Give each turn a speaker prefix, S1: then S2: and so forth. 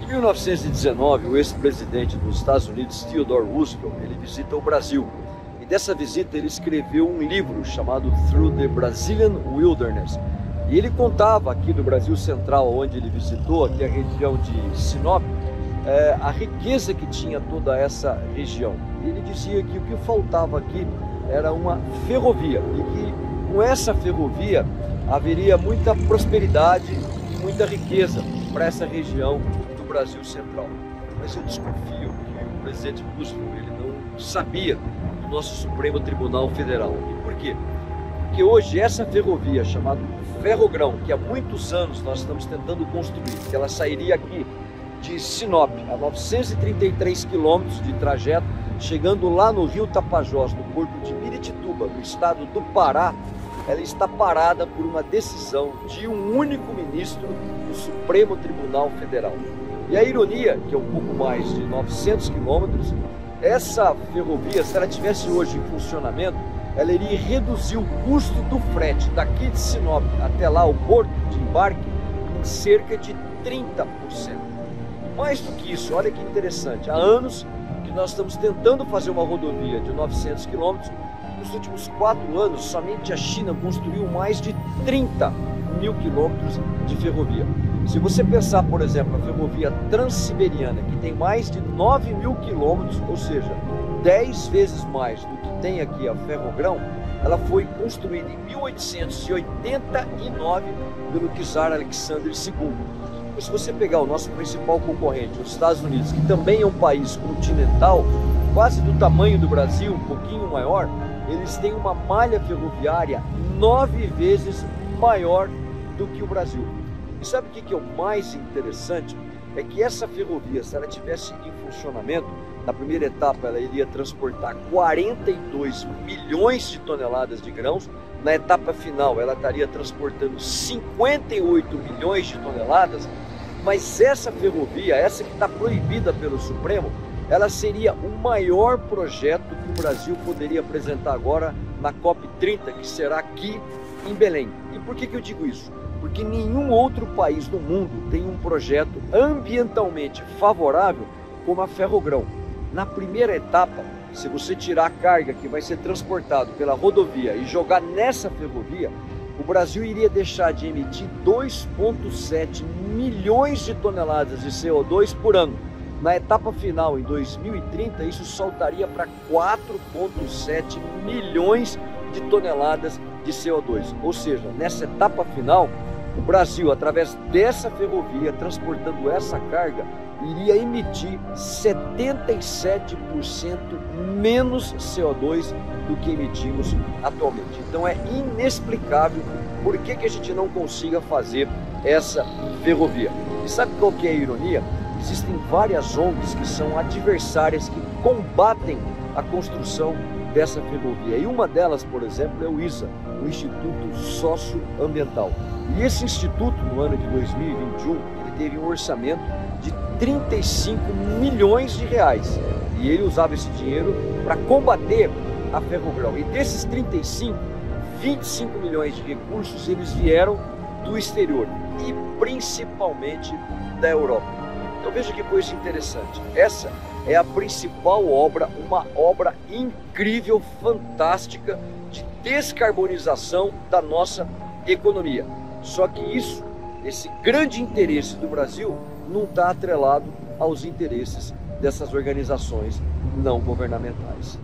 S1: Em 1919, o ex-presidente dos Estados Unidos, Theodore Roosevelt, ele visita o Brasil. E dessa visita ele escreveu um livro chamado Through the Brazilian Wilderness. E ele contava aqui do Brasil Central, onde ele visitou, aqui a região de Sinop, a riqueza que tinha toda essa região. E ele dizia que o que faltava aqui era uma ferrovia e que com essa ferrovia haveria muita prosperidade, muita riqueza para essa região do Brasil Central. Mas eu desconfio que o presidente Roosevelt ele não sabia do nosso Supremo Tribunal Federal. E por quê? Porque hoje essa ferrovia chamada Ferrogrão, que há muitos anos nós estamos tentando construir, que ela sairia aqui de Sinop, a 933 quilômetros de trajeto, chegando lá no Rio Tapajós, no porto de Miritituba, no estado do Pará, ela está parada por uma decisão de um único ministro do Supremo Tribunal Federal. E a ironia, que é um pouco mais de 900 quilômetros, essa ferrovia, se ela tivesse hoje em funcionamento, ela iria reduzir o custo do frete daqui de Sinop até lá, o porto de embarque, em cerca de 30%. Mais do que isso, olha que interessante, há anos que nós estamos tentando fazer uma rodovia de 900 quilômetros. Nos últimos 4 anos, somente a China construiu mais de 30 mil quilômetros de ferrovia. Se você pensar, por exemplo, a ferrovia Transiberiana, que tem mais de 9 mil quilômetros, ou seja, 10 vezes mais do que tem aqui a Ferrogrão, ela foi construída em 1889 pelo czar Alexandre II. Mas se você pegar o nosso principal concorrente, os Estados Unidos, que também é um país continental, quase do tamanho do Brasil, um pouquinho maior, eles têm uma malha ferroviária 9 vezes maior do que o Brasil. E sabe o que é o mais interessante? É que essa ferrovia, se ela estivesse em funcionamento, na primeira etapa ela iria transportar 42 milhões de toneladas de grãos, na etapa final ela estaria transportando 58 milhões de toneladas, mas essa ferrovia, essa que está proibida pelo Supremo, ela seria o maior projeto que o Brasil poderia apresentar agora na COP30, que será aqui em Belém. E por que eu digo isso? Porque nenhum outro país do mundo tem um projeto ambientalmente favorável como a Ferrogrão. Na primeira etapa, se você tirar a carga que vai ser transportado pela rodovia e jogar nessa ferrovia, o Brasil iria deixar de emitir 2,7 milhões de toneladas de CO2 por ano. Na etapa final, em 2030, isso saltaria para 4,7 milhões de toneladas de CO2. Ou seja, nessa etapa final, o Brasil, através dessa ferrovia, transportando essa carga, iria emitir 77% menos CO2 do que emitimos atualmente. Então é inexplicável por que a gente não consiga fazer essa ferrovia. E sabe qual que é a ironia? Existem várias ONGs que são adversárias, que combatem a construção dessa ferrovia. E uma delas, por exemplo, é o ISA, o Instituto Socioambiental. E esse instituto, no ano de 2021, ele teve um orçamento de 35 milhões de reais. E ele usava esse dinheiro para combater a Ferrogrão. E desses 35, 25 milhões de recursos, eles vieram do exterior e principalmente da Europa. Então veja que coisa interessante. Essa é a principal obra, uma obra incrível, fantástica de descarbonização da nossa economia. Só que isso, esse grande interesse do Brasil, não está atrelado aos interesses dessas organizações não governamentais.